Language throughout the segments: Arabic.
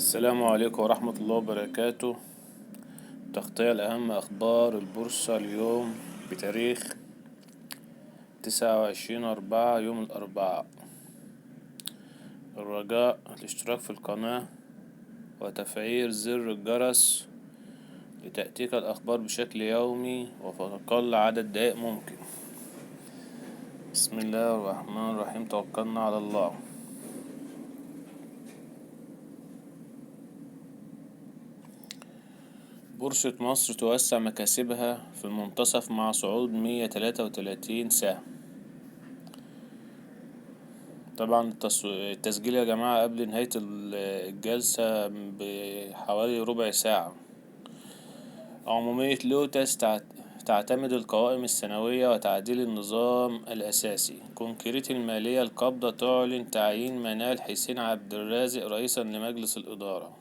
السلام عليكم ورحمة الله وبركاته. تغطية لأهم أخبار البورصة اليوم بتاريخ 29/4 يوم الأربعاء. الرجاء الاشتراك في القناة وتفعيل زر الجرس لتأتيك الأخبار بشكل يومي وفي أقل عدد دقائق ممكن. بسم الله الرحمن الرحيم، توكلنا على الله. بورصة مصر توسع مكاسبها في المنتصف مع صعود 133 سهم. طبعا التسجيل يا جماعة قبل نهاية الجلسة بحوالي ربع ساعة. عمومية لوتس تعتمد القوائم السنوية وتعديل النظام الأساسي. كونكريت المالية القابضة تعلن تعيين منال حسين عبد الرازق رئيسا لمجلس الإدارة.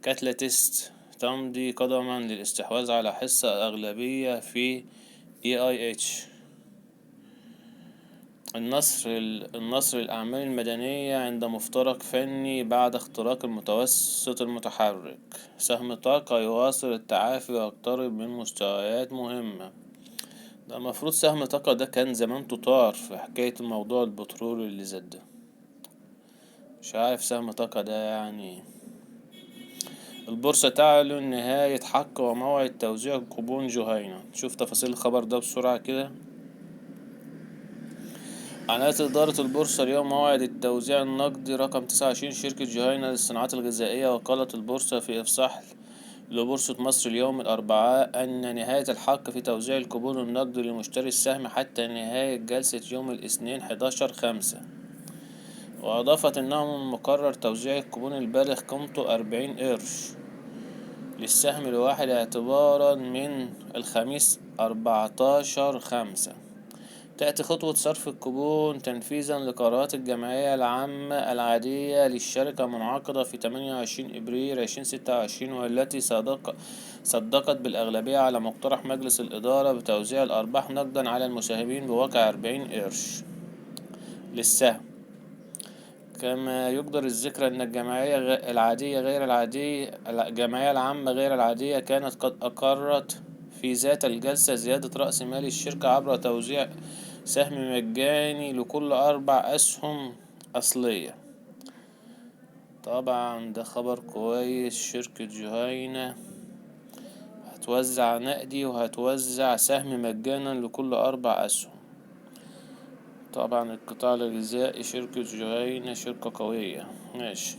كاتلاتيست تمضي قدما للاستحواذ على حصة أغلبية في EIH. النصر الأعمال المدنية عند مفترق فني بعد اختراق المتوسط المتحرك. سهم طاقة يواصل التعافي ويقترب من مستويات مهمة. ده المفروض سهم طاقة ده كان زمان تطار في حكاية موضوع البترول اللي زاد ده. مش عارف سهم طاقة ده يعني. البورصة تعلن نهاية حق وموعد توزيع كوبون جهينة. شوف تفاصيل الخبر ده بسرعة كده. أعلنت إدارة البورصة اليوم موعد التوزيع النقدي رقم 29 شركة جهينة للصناعات الغذائية. وقالت البورصة في إفصاح لبورصة مصر اليوم الأربعاء أن نهاية الحق في توزيع الكوبون النقدي لمشتري السهم حتى نهاية جلسة يوم الاثنين 11/5. وأضافت أنه من المقرر توزيع الكوبون البالغ قيمته 40 قرش للسهم الواحد اعتبارا من الخميس 14/5. تأتي خطوة صرف الكوبون تنفيذا لقرارات الجمعية العامة العادية للشركة المنعقدة في 28 إبريل 2026، والتي صدقت بالأغلبية على مقترح مجلس الإدارة بتوزيع الأرباح نقدا على المساهمين بواقع 40 قرش للسهم. كما يقدر الذكر أن الجمعية العامة غير العادية كانت قد أقرت في ذات الجلسة زيادة رأس مال الشركة عبر توزيع سهم مجاني لكل 4 أسهم أصلية. طبعا ده خبر كويس. شركة جهينة هتوزع نقدي وهتوزع سهم مجانا لكل 4 أسهم. طبعا القطاع الغذائي شركة جهينة شركة قوية. ماشي.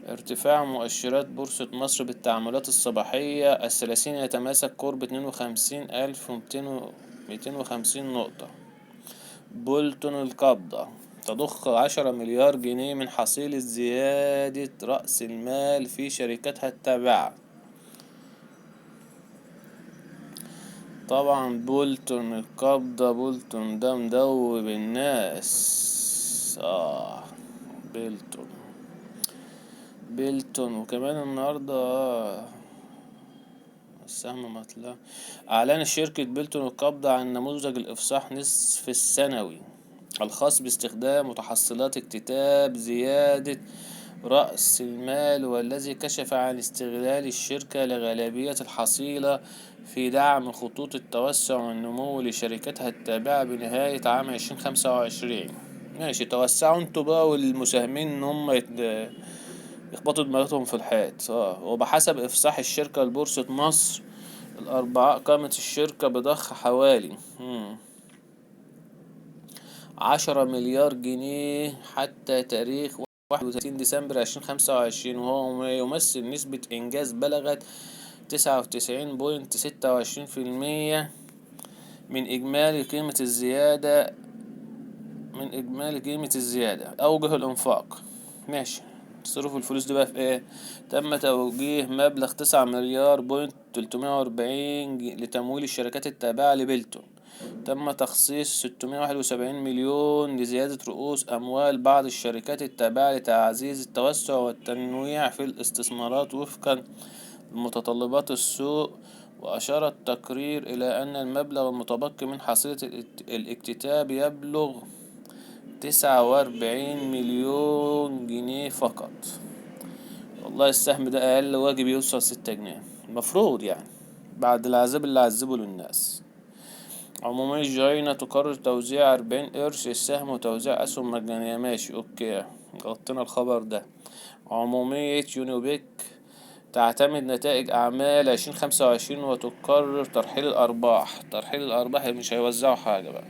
ارتفاع مؤشرات بورصة مصر بالتعاملات الصباحية. الثلاثين يتماسك قرب 52,250 نقطة. بولتون القابضة تضخ 10 مليار جنيه من حصيلة زيادة رأس المال في شركتها التابعة. طبعا بولتون القابضة، بولتون ده مدوب الناس. بيلتون وكمان النهاردة السهم مطلع. أعلن شركة بيلتون القبض عن نموذج الإفصاح نصف السنوي الخاص باستخدام متحصلات اكتتاب زيادة رأس المال، والذي كشف عن استغلال الشركة لغالبية الحصيلة في دعم خطوط التوسع والنمو لشركتها التابعة بنهاية عام 2025. ماشي، توسعوا انتوا بقى والمساهمين ان هم يخبطوا دماغهم في الحيط. وبحسب إفصاح الشركة لبورصة مصر الأربعاء، قامت الشركة بضخ حوالي 10 مليار جنيه حتى تاريخ 31 ديسمبر 2025، وهو يمثل نسبة إنجاز بلغت 99.26% من إجمالي قيمة الزيادة. أوجه الإنفاق. ماشي، تصرف الفلوس دي بقى في ايه؟ تم توجيه مبلغ 9 مليار 340 لتمويل الشركات التابعة لبيلتون. تم تخصيص 671 مليون لزيادة رؤوس أموال بعض الشركات التابعة لتعزيز التوسع والتنويع في الاستثمارات وفقا لمتطلبات السوق. وأشار التقرير إلى أن المبلغ المتبقي من حصيلة الاكتتاب يبلغ 49 مليون جنيه فقط. والله السهم ده أقل واجب يوصل 6 جنيه المفروض يعني، بعد العذاب اللي عذبه للناس. عمومية جهينة تقرر توزيع 40 قرش السهم وتوزيع أسهم مجانية. ماشي اوكي، غطينا الخبر ده. عمومية يونيوبيك تعتمد نتائج أعمال 2025 وتقرر ترحيل الأرباح. ترحيل الأرباح مش هيوزعوا حاجة بقى.